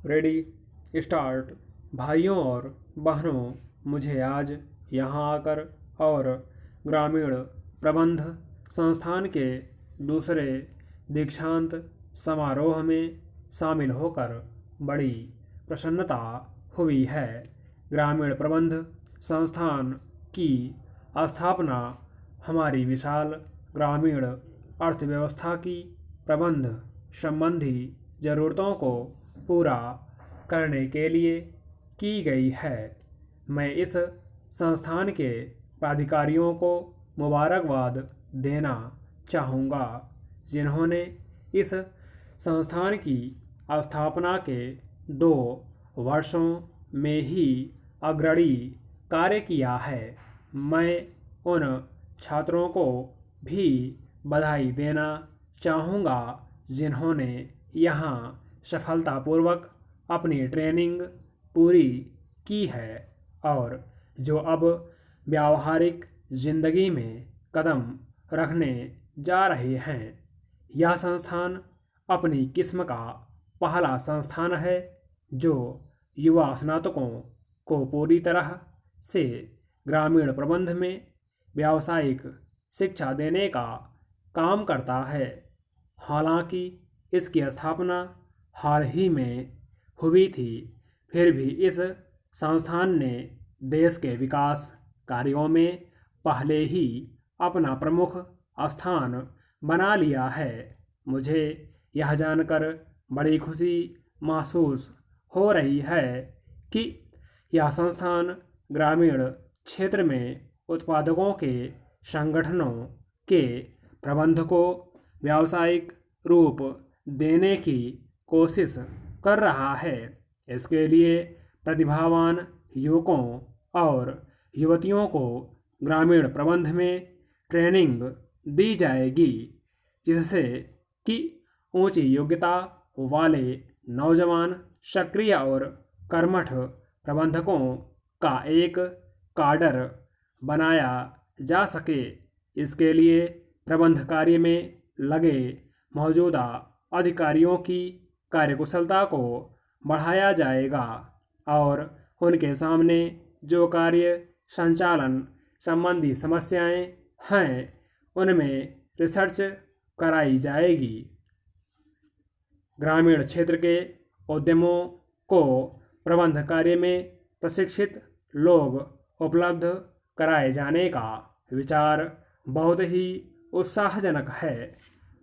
Ready start. भाइयों और बहनों, मुझे आज यहाँ आकर और ग्रामीण प्रबंध संस्थान के दूसरे दीक्षांत समारोह में शामिल होकर बड़ी प्रसन्नता हुई है। ग्रामीण प्रबंध संस्थान की स्थापना हमारी विशाल ग्रामीण अर्थव्यवस्था की प्रबंध संबंधी ज़रूरतों को पूरा करने के लिए की गई है। मैं इस संस्थान के प्राधिकारियों को मुबारकबाद देना चाहूँगा, जिन्होंने इस संस्थान की स्थापना के 2 वर्षों में ही अग्रणी कार्य किया है। मैं उन छात्रों को भी बधाई देना चाहूँगा जिन्होंने यहाँ सफलतापूर्वक अपनी ट्रेनिंग पूरी की है और जो अब व्यावहारिक ज़िंदगी में कदम रखने जा रहे हैं। यह संस्थान अपनी किस्म का पहला संस्थान है जो युवा स्नातकों को पूरी तरह से ग्रामीण प्रबंध में व्यावसायिक शिक्षा देने का काम करता है। हालांकि इसकी स्थापना हाल ही में हुई थी, फिर भी इस संस्थान ने देश के विकास कार्यों में पहले ही अपना प्रमुख स्थान बना लिया है। मुझे यह जानकर बड़ी खुशी महसूस हो रही है कि यह संस्थान ग्रामीण क्षेत्र में उत्पादकों के संगठनों के प्रबंध को व्यावसायिक रूप देने की कोशिश कर रहा है। इसके लिए प्रतिभावान युवकों और युवतियों को ग्रामीण प्रबंध में ट्रेनिंग दी जाएगी, जिससे कि ऊंची योग्यता वाले नौजवान सक्रिय और कर्मठ प्रबंधकों का एक काडर बनाया जा सके। इसके लिए प्रबंध कार्य में लगे मौजूदा अधिकारियों की कार्यकुशलता को बढ़ाया जाएगा और उनके सामने जो कार्य संचालन संबंधी समस्याएं हैं, उनमें रिसर्च कराई जाएगी। ग्रामीण क्षेत्र के उद्यमों को प्रबंध कार्य में प्रशिक्षित लोग उपलब्ध कराए जाने का विचार बहुत ही उत्साहजनक है।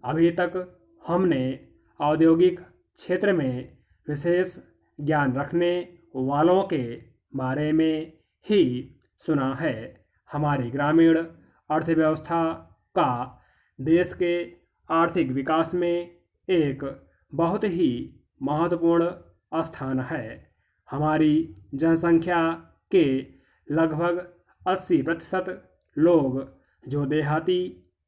अभी तक हमने औद्योगिक क्षेत्र में विशेष ज्ञान रखने वालों के बारे में ही सुना है। हमारी ग्रामीण अर्थव्यवस्था का देश के आर्थिक विकास में एक बहुत ही महत्वपूर्ण स्थान है। हमारी जनसंख्या के लगभग 80% लोग जो देहाती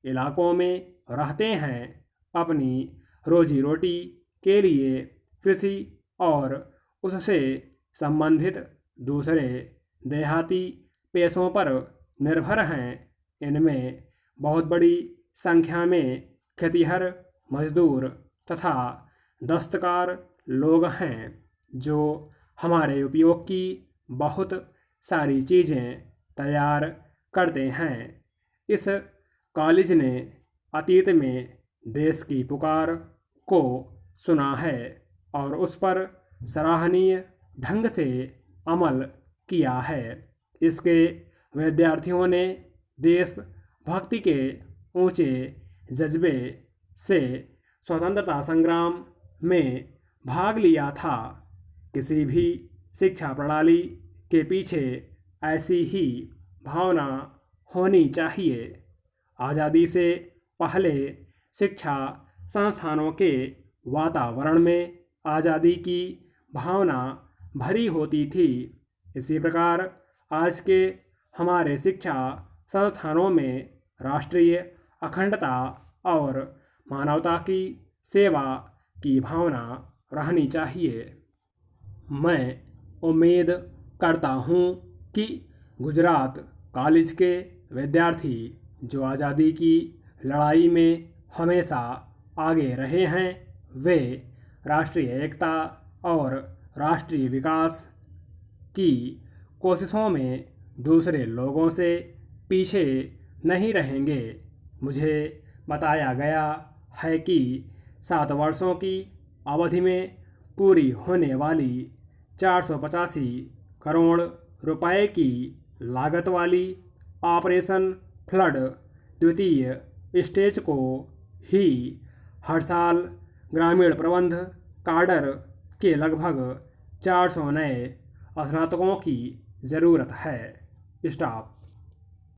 इलाकों में रहते हैं, अपनी रोजी रोटी के लिए कृषि और उससे संबंधित दूसरे देहाती पेशों पर निर्भर हैं। इनमें बहुत बड़ी संख्या में खेतिहर मजदूर तथा दस्तकार लोग हैं, जो हमारे उपयोग की बहुत सारी चीज़ें तैयार करते हैं। इस कॉलेज ने अतीत में देश की पुकार को सुना है और उस पर सराहनीय ढंग से अमल किया है। इसके विद्यार्थियों ने देश भक्ति के ऊंचे जज्बे से स्वतंत्रता संग्राम में भाग लिया था। किसी भी शिक्षा प्रणाली के पीछे ऐसी ही भावना होनी चाहिए। आज़ादी से पहले शिक्षा संस्थानों के वातावरण में आज़ादी की भावना भरी होती थी। इसी प्रकार आज के हमारे शिक्षा संस्थानों में राष्ट्रीय अखंडता और मानवता की सेवा की भावना रहनी चाहिए। मैं उम्मीद करता हूँ कि गुजरात कॉलेज के विद्यार्थी जो आज़ादी की लड़ाई में हमेशा आगे रहे हैं, वे राष्ट्रीय एकता और राष्ट्रीय विकास की कोशिशों में दूसरे लोगों से पीछे नहीं रहेंगे। मुझे बताया गया है कि 7 वर्षों की अवधि में पूरी होने वाली 485 करोड़ रुपए की लागत वाली ऑपरेशन फ्लड द्वितीय स्टेज को ही हर साल ग्रामीण प्रबंध काडर के लगभग 400 नए स्नातकों की ज़रूरत है। स्टॉप।